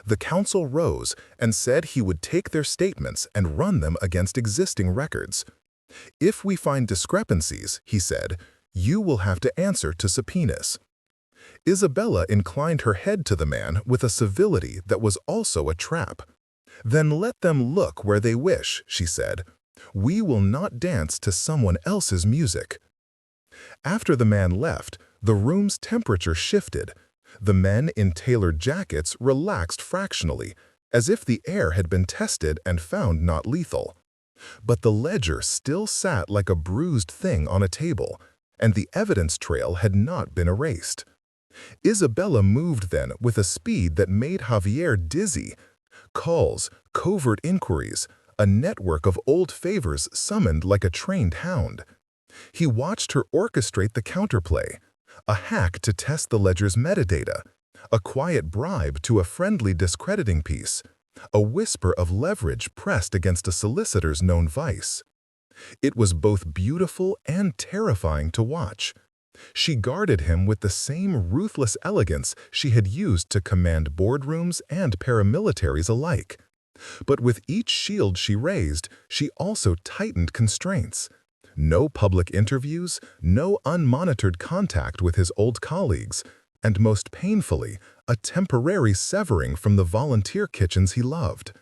B: The counsel rose and said he would take their statements and run them against existing records. "If we find discrepancies," he said, "you will have to answer to subpoenas." Isabella inclined her head to the man with a civility that was also a trap. "Then let them look where they wish," she said. "We will not dance to someone else's music." After the man left, the room's temperature shifted. The men in tailored jackets relaxed fractionally, as if the air had been tested and found not lethal. But the ledger still sat like a bruised thing on a table, and the evidence trail had not been erased. Isabella moved then with a speed that made Javier dizzy. Calls, covert inquiries, a network of old favors summoned like a trained hound. He watched her orchestrate the counterplay, a hack to test the ledger's metadata, a quiet bribe to a friendly discrediting piece, a whisper of leverage pressed against a solicitor's known vice. It was both beautiful and terrifying to watch. She guarded him with the same ruthless elegance she had used to command boardrooms and paramilitaries alike. But with each shield she raised, she also tightened constraints. No public interviews, no unmonitored contact with his old colleagues, and most painfully, a temporary severing from the volunteer kitchens he loved.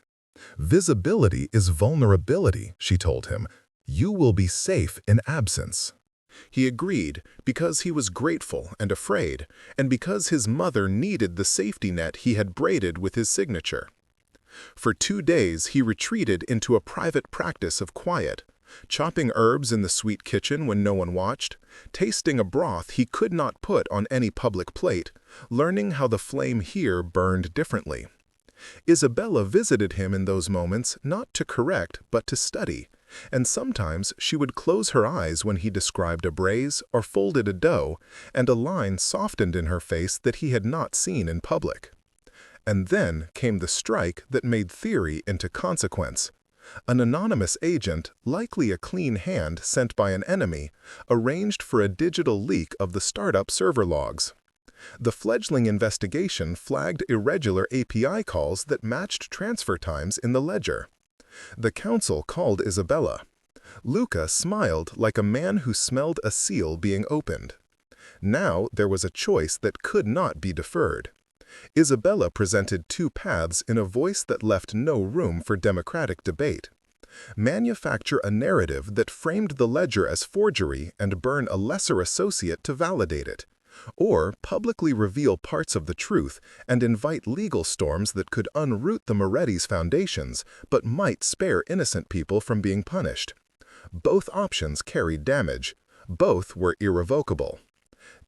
B: "Visibility is vulnerability," she told him. "You will be safe in absence."
A: He agreed because he was grateful and afraid, and because his mother needed the safety net he had braided with his signature. For 2 days he retreated into a private practice of quiet, chopping herbs in the sweet kitchen when no one watched, tasting a broth he could not put on any public plate, learning how the flame here burned differently. Isabella visited him in those moments not to correct but to study, and sometimes she would close her eyes when he described a braise or folded a dough, and a line softened in her face that he had not seen in public. And then came the strike that made theory into consequence. An anonymous agent, likely a clean hand sent by an enemy, arranged for a digital leak of the startup server logs. The fledgling investigation flagged irregular API calls that matched transfer times in the ledger. The counsel called Isabella. Luca smiled like a man who smelled a seal being opened. Now there was a choice that could not be deferred. Isabella presented 2 paths in a voice that left no room for democratic debate. Manufacture a narrative that framed the ledger as forgery and burn a lesser associate to validate it, or publicly reveal parts of the truth and invite legal storms that could unroot the Moretti's foundations but might spare innocent people from being punished. Both options carried damage. Both were irrevocable.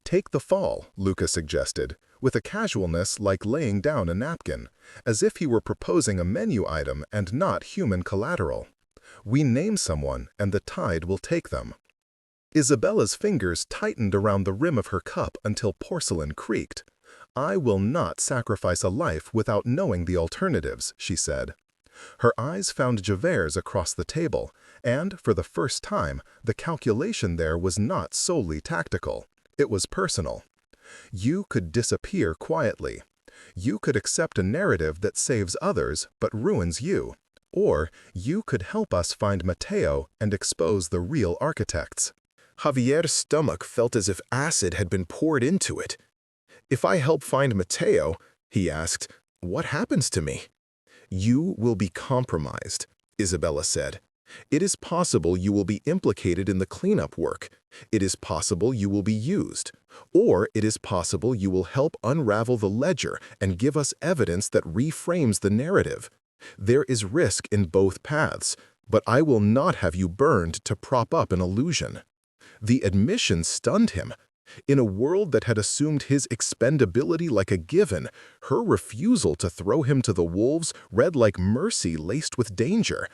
A: Take the fall, Luca suggested, with a casualness like laying down a napkin, as if he were proposing a menu item and not human collateral. We name someone, and the tide will take them. Isabella's fingers tightened around the rim of her cup until porcelain creaked. "I will not sacrifice a life without knowing the alternatives," she said. Her eyes found Javert's across the table, and, for the first time, the calculation there was not solely tactical. It was personal. You could disappear quietly. You could accept a narrative that saves others but ruins you. Or you could help us find Matteo and expose the real architects. Javier's stomach felt as if acid had been poured into it. "If I help find Matteo," he asked, "what happens to me?" "You will be compromised," Isabella said. "It is possible you will be implicated in the cleanup work. It is possible you will be used. Or it is possible you will help unravel the ledger and give us evidence that reframes the narrative. There is risk in both paths, but I will not have you burned to prop up an illusion." The admission stunned him. In a world that had assumed his expendability like a given, her refusal to throw him to the wolves read like mercy laced with danger.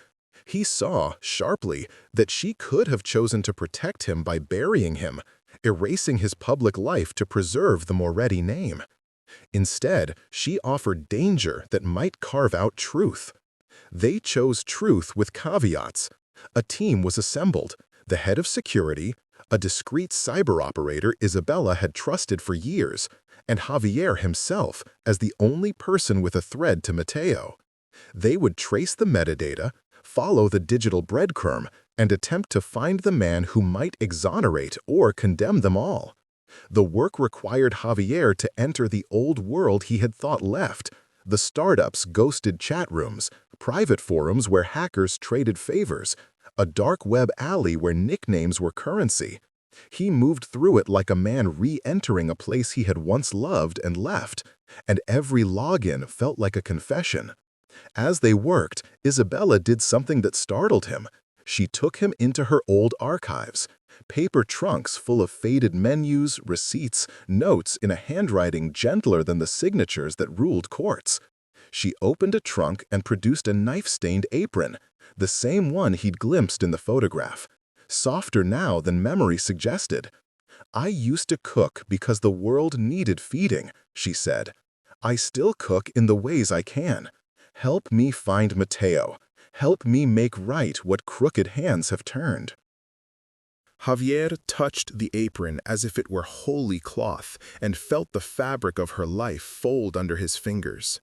A: He saw, sharply, that she could have chosen to protect him by burying him, erasing his public life to preserve the Moretti name. Instead, she offered danger that might carve out truth. They chose truth with caveats. A team was assembled, the head of security, a discreet cyber operator Isabella had trusted for years, and Javier himself as the only person with a thread to Matteo. They would trace the metadata, follow the digital breadcrumb, and attempt to find the man who might exonerate or condemn them all. The work required Javier to enter the old world he had thought left, the startup's ghosted chat rooms, private forums where hackers traded favors, a dark web alley where nicknames were currency. He moved through it like a man re-entering a place he had once loved and left, and every login felt like a confession. As they worked, Isabella did something that startled him. She took him into her old archives, paper trunks full of faded menus, receipts, notes in a handwriting gentler than the signatures that ruled courts. She opened a trunk and produced a knife-stained apron, the same one he'd glimpsed in the photograph, softer now than memory suggested. "I used to cook because the world needed feeding," she said. "I still cook in the ways I can. Help me find Matteo. Help me make right what crooked hands have turned." Javier touched the apron as if it were holy cloth and felt the fabric of her life fold under his fingers.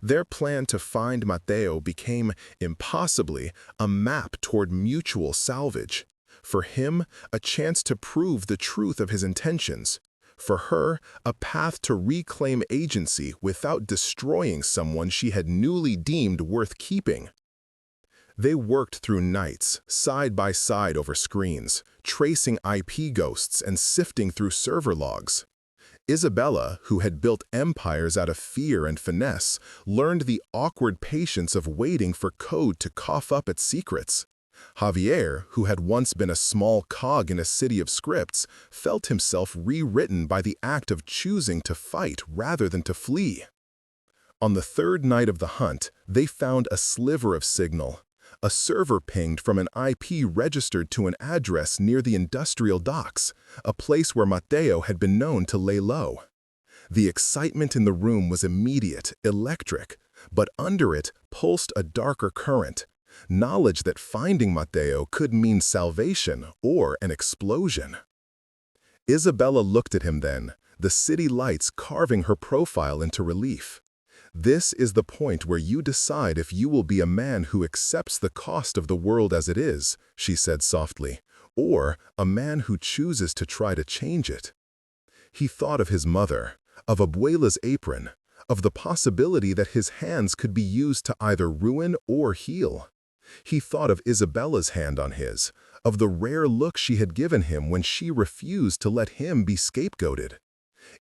A: Their plan to find Matteo became, impossibly, a map toward mutual salvage. For him, a chance to prove the truth of his intentions. For her, a path to reclaim agency without destroying someone she had newly deemed worth keeping.
B: They worked through nights, side by side over screens, tracing IP ghosts and sifting through server logs. Isabella, who had built empires out of fear and finesse, learned the awkward patience of waiting for code to cough up its secrets. Javier, who had once been a small cog in a city of scripts, felt himself rewritten by the act of choosing to fight rather than to flee. On the third night of the hunt, they found a sliver of signal. A server pinged from an IP registered to an address near the industrial docks, a place where Mateo had been known to lay low. The excitement in the room was immediate, electric, but under it pulsed a darker current, knowledge that finding Mateo could mean salvation or an explosion. Isabella looked at him then, the city lights carving her profile into relief. This is the point where you decide if you will be a man who accepts the cost of the world as it is, she said softly, or a man who chooses to try to change it. He thought of his mother, of Abuela's apron, of the possibility that his hands could be used to either ruin or heal. He thought of Isabella's hand on his, of the rare look she had given him when she refused to let him be scapegoated.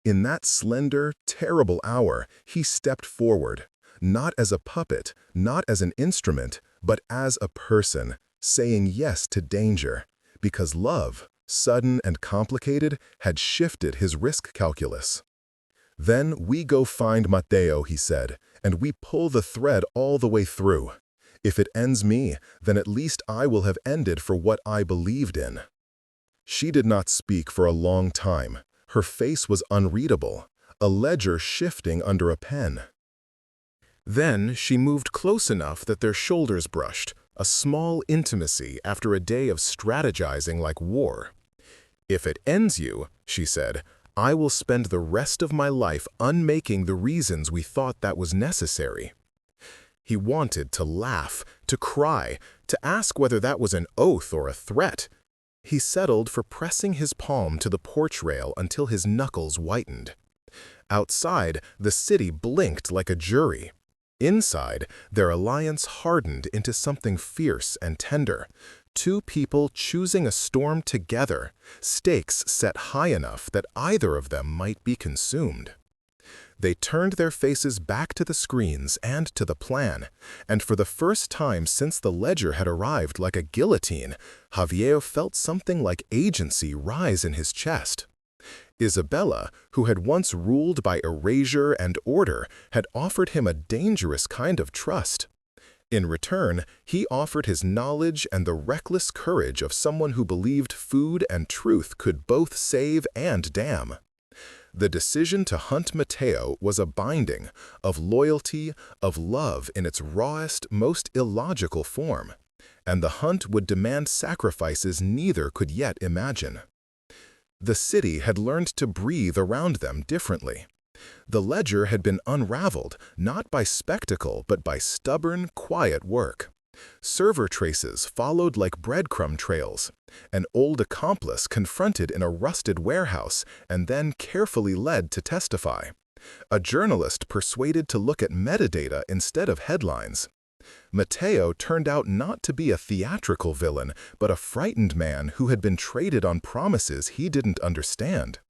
B: In that slender, terrible hour, he stepped forward, not as a puppet, not as an instrument, but as a person, saying yes to danger, because love, sudden and complicated, had shifted his risk calculus. Then we go find Mateo, he said, and we pull the thread all the way through. If it ends me, then at least I will have ended for what I believed in. She did not speak for a long time. Her face was unreadable, a ledger shifting under a pen. Then she moved close enough that their shoulders brushed, a small intimacy after a day of strategizing like war. If it ends you, she said, I will spend the rest of my life unmaking the reasons we thought that was necessary. He wanted to laugh, to cry, to ask whether that was an oath or a threat. He settled for pressing his palm to the porch rail until his knuckles whitened. Outside, the city blinked like a jury. Inside, their alliance hardened into something fierce and tender. Two people choosing a storm together, stakes set high enough that either of them might be consumed. They turned their faces back to the screens and to the plan, and for the first time since the ledger had arrived like a guillotine, Javier felt something like agency rise in his chest. Isabella, who had once ruled by erasure and order, had offered him a dangerous kind of trust. In return, he offered his knowledge and the reckless courage of someone who believed food and truth could both save and damn. The decision to hunt Mateo was a binding of loyalty, of love in its rawest, most illogical form, and the hunt would demand sacrifices neither could yet imagine. The city had learned to breathe around them differently. The ledger had been unraveled, not by spectacle, but by stubborn, quiet work. Server traces followed like breadcrumb trails. An old accomplice confronted in a rusted warehouse and then carefully led to testify. A journalist persuaded to look at metadata instead of headlines. Mateo turned out not to be a theatrical villain, but a frightened man who had been traded on promises he didn't understand.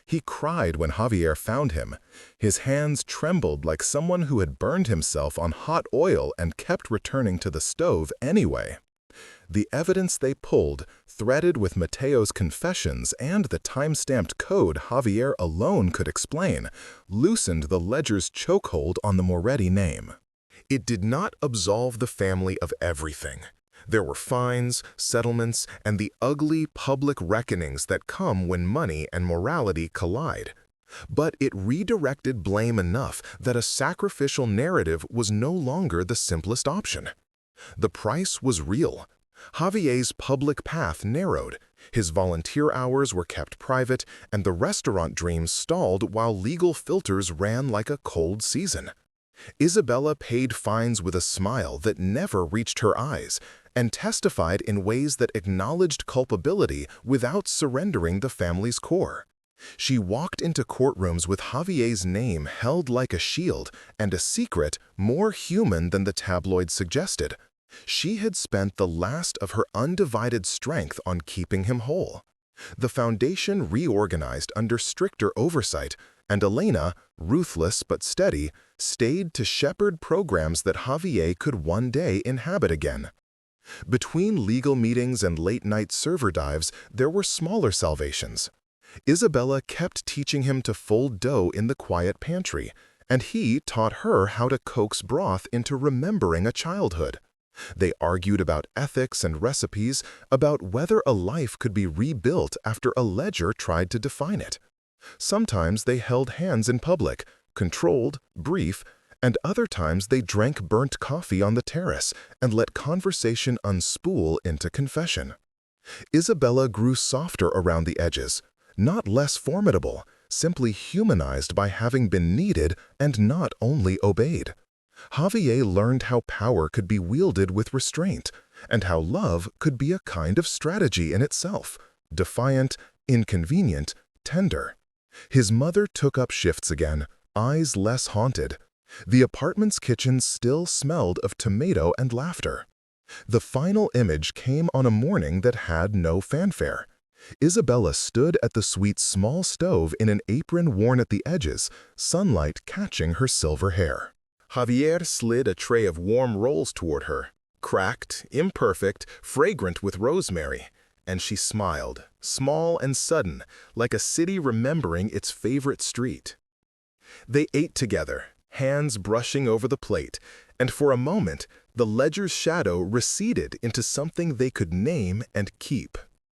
B: He cried when Javier found him. His hands trembled like someone who had burned himself on hot oil and kept returning to the stove anyway. The evidence they pulled, threaded with Mateo's confessions and the time-stamped code Javier alone could explain, loosened the ledger's chokehold on the Moretti name. It did not absolve the family of everything. There were fines, settlements, and the ugly public reckonings that come when money and morality collide. But it redirected blame enough that a sacrificial narrative was no longer the simplest option. The price was real. Javier's public path narrowed. His volunteer hours were kept private, and the restaurant dream stalled while legal filters ran like a cold season. Isabella paid fines with a smile that never reached her eyes, and testified in ways that acknowledged culpability without surrendering the family's core. She walked into courtrooms with Javier's name held like a shield and a secret more human than the tabloids suggested.
A: She had spent the last of her undivided strength on keeping him whole. The foundation reorganized under stricter oversight, and Elena, ruthless but steady, stayed to shepherd programs that Javier could one day inhabit again. Between legal meetings and late-night server dives, there were smaller salvations. Isabella kept teaching him to fold dough in the quiet pantry, and he taught her how to coax broth into remembering a childhood. They argued about ethics and recipes, about whether a life could be rebuilt after a ledger tried to define it. Sometimes they held hands in public, controlled, brief, and other times they drank burnt coffee on the terrace and let conversation unspool into confession. Isabella grew softer around the edges, not less formidable, simply humanized by having been needed and not only obeyed. Javier learned how power could be wielded with restraint, and how love could be a kind of strategy in itself, defiant, inconvenient, tender. His mother took up shifts again, eyes less haunted. The apartment's kitchen still smelled of tomato and laughter. The final image came on a morning that had no fanfare. Isabella stood at the sweet's small stove in an apron worn at the edges, sunlight catching her silver hair. Javier slid a tray of warm rolls toward her, cracked, imperfect, fragrant with rosemary, and she smiled, small and sudden, like a city remembering its favorite street. They ate together, hands brushing over the plate, and for a moment, the ledger's shadow receded into something they could name and keep.